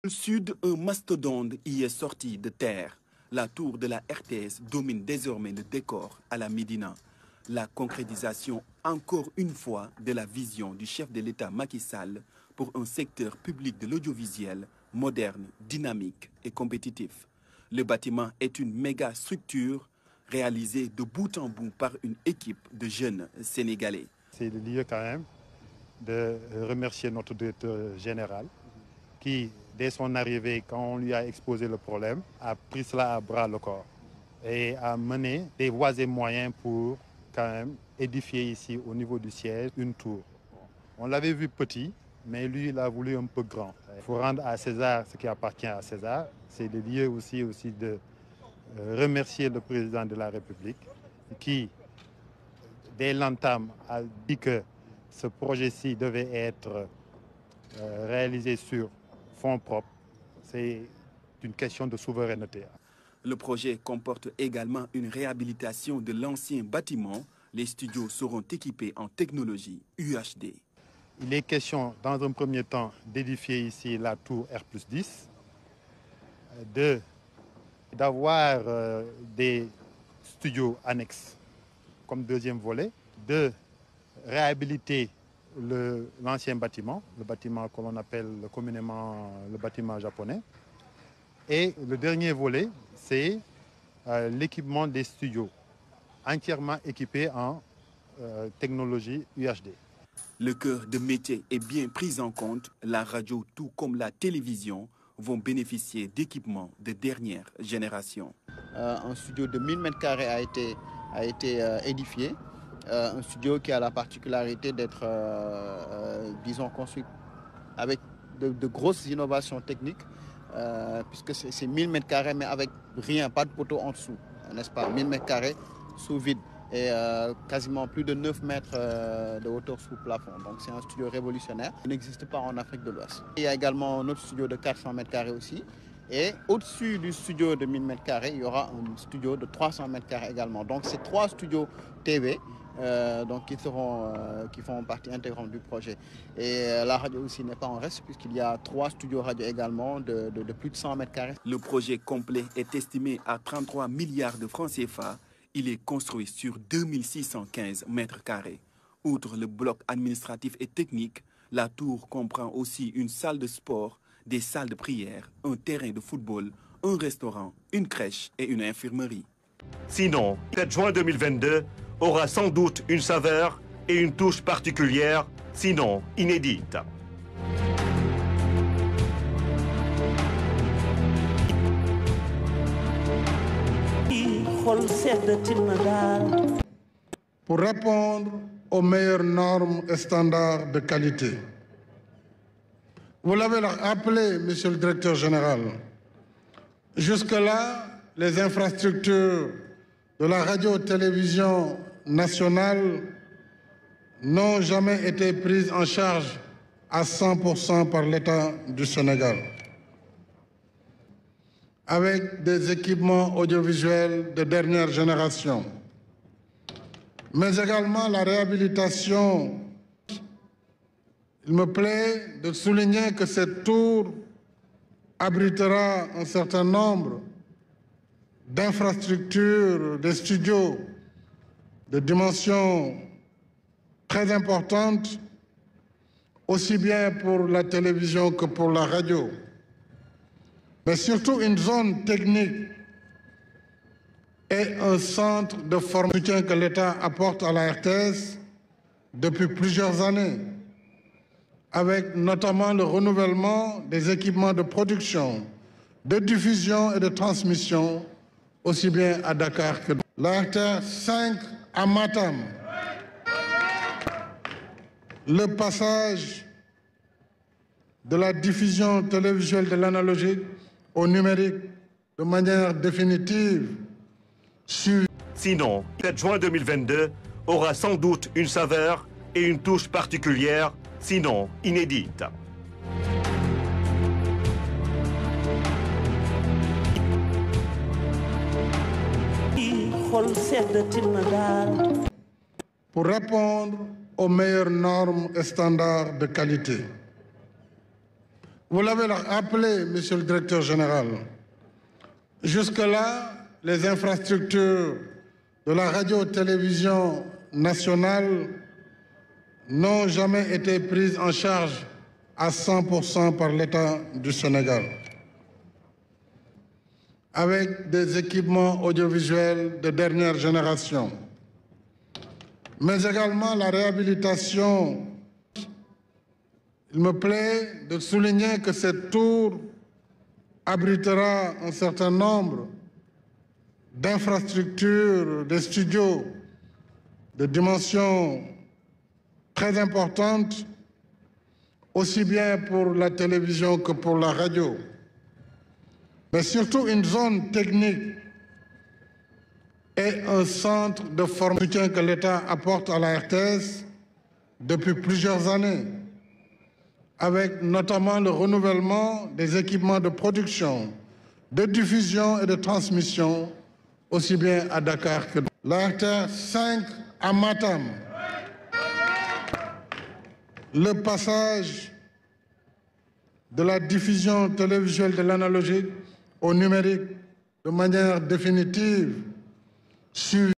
Au sud, un mastodonte y est sorti de terre. La tour de la RTS domine désormais le décor à la Médina. La concrétisation, encore une fois, de la vision du chef de l'État Macky Sall pour un secteur public de l'audiovisuel moderne, dynamique et compétitif. Le bâtiment est une méga structure réalisée de bout en bout par une équipe de jeunes Sénégalais. C'est le lieu quand même de remercier notre directeur général qui, dès son arrivée, quand on lui a exposé le problème, a pris cela à bras le corps et a mené des voies et moyens pour quand même édifier ici au niveau du siège une tour. On l'avait vu petit, mais lui il a voulu un peu grand. Il faut rendre à César ce qui appartient à César. C'est le lieu aussi de remercier le président de la République qui, dès l'entame, a dit que ce projet-ci devait être réalisé sur fonds propres. C'est une question de souveraineté. Le projet comporte également une réhabilitation de l'ancien bâtiment. Les studios seront équipés en technologie UHD. Il est question, dans un premier temps, d'édifier ici la tour R+10, d'avoir des studios annexes comme deuxième volet, de réhabiliter l'ancien bâtiment, le bâtiment que l'on appelle communément le bâtiment japonais. Et le dernier volet, c'est l'équipement des studios, entièrement équipés en technologie UHD. Le cœur de métier est bien pris en compte. La radio, tout comme la télévision, vont bénéficier d'équipements de dernière génération. Un studio de 1000 m² a été édifié. Un studio qui a la particularité d'être, disons, construit avec de grosses innovations techniques, puisque c'est 1000 m² mais avec rien, pas de poteau en dessous, n'est-ce pas? 1000 m² sous vide et quasiment plus de 9 mètres de hauteur sous plafond. Donc c'est un studio révolutionnaire. Il n'existe pas en Afrique de l'Ouest. Il y a également un autre studio de 400 m² aussi. Et au-dessus du studio de 1000 m², il y aura un studio de 300 m² également. Donc c'est 3 studios TV donc qui font partie intégrante du projet. Et la radio aussi n'est pas en reste puisqu'il y a 3 studios radio également de plus de 100 m². Le projet complet est estimé à 33 milliards de francs CFA. Il est construit sur 2615 m². Outre le bloc administratif et technique, la tour comprend aussi une salle de sport, des salles de prière, un terrain de football, un restaurant, une crèche et une infirmerie. Sinon, 7 juin 2022 aura sans doute une saveur et une touche particulière, sinon inédite. Pour répondre aux meilleures normes et standards de qualité. Vous l'avez appelé, Monsieur le Directeur Général. Jusque-là, les infrastructures de la radio-télévision nationale n'ont jamais été prises en charge à 100% par l'État du Sénégal. Avec des équipements audiovisuels de dernière génération, mais également la réhabilitation. Il me plaît de souligner que cette tour abritera un certain nombre d'infrastructures, de studios de dimension très importante, aussi bien pour la télévision que pour la radio. Mais surtout une zone technique et un centre de formation que l'État apporte à la RTS depuis plusieurs années, avec notamment le renouvellement des équipements de production, de diffusion et de transmission, aussi bien à Dakar que la RTS 5 à Matam. Le passage de la diffusion télévisuelle de l'analogique au numérique de manière définitive. Sinon, 7 juin 2022 aura sans doute une saveur et une touche particulière, sinon inédite. Pour répondre aux meilleures normes et standards de qualité. Vous l'avez appelé, monsieur le directeur général. Jusque-là, les infrastructures de la radio-télévision nationale n'ont jamais été prises en charge à 100% par l'État du Sénégal, avec des équipements audiovisuels de dernière génération, mais également la réhabilitation. Il me plaît de souligner que cette tour abritera un certain nombre d'infrastructures, de studios de dimension très importante, aussi bien pour la télévision que pour la radio, mais surtout une zone technique et un centre de formation que l'État apporte à la RTS depuis plusieurs années, avec notamment le renouvellement des équipements de production, de diffusion et de transmission, aussi bien à Dakar que la RTS 5 à Matam. Le passage de la diffusion télévisuelle de l'analogique au numérique de manière définitive, suivi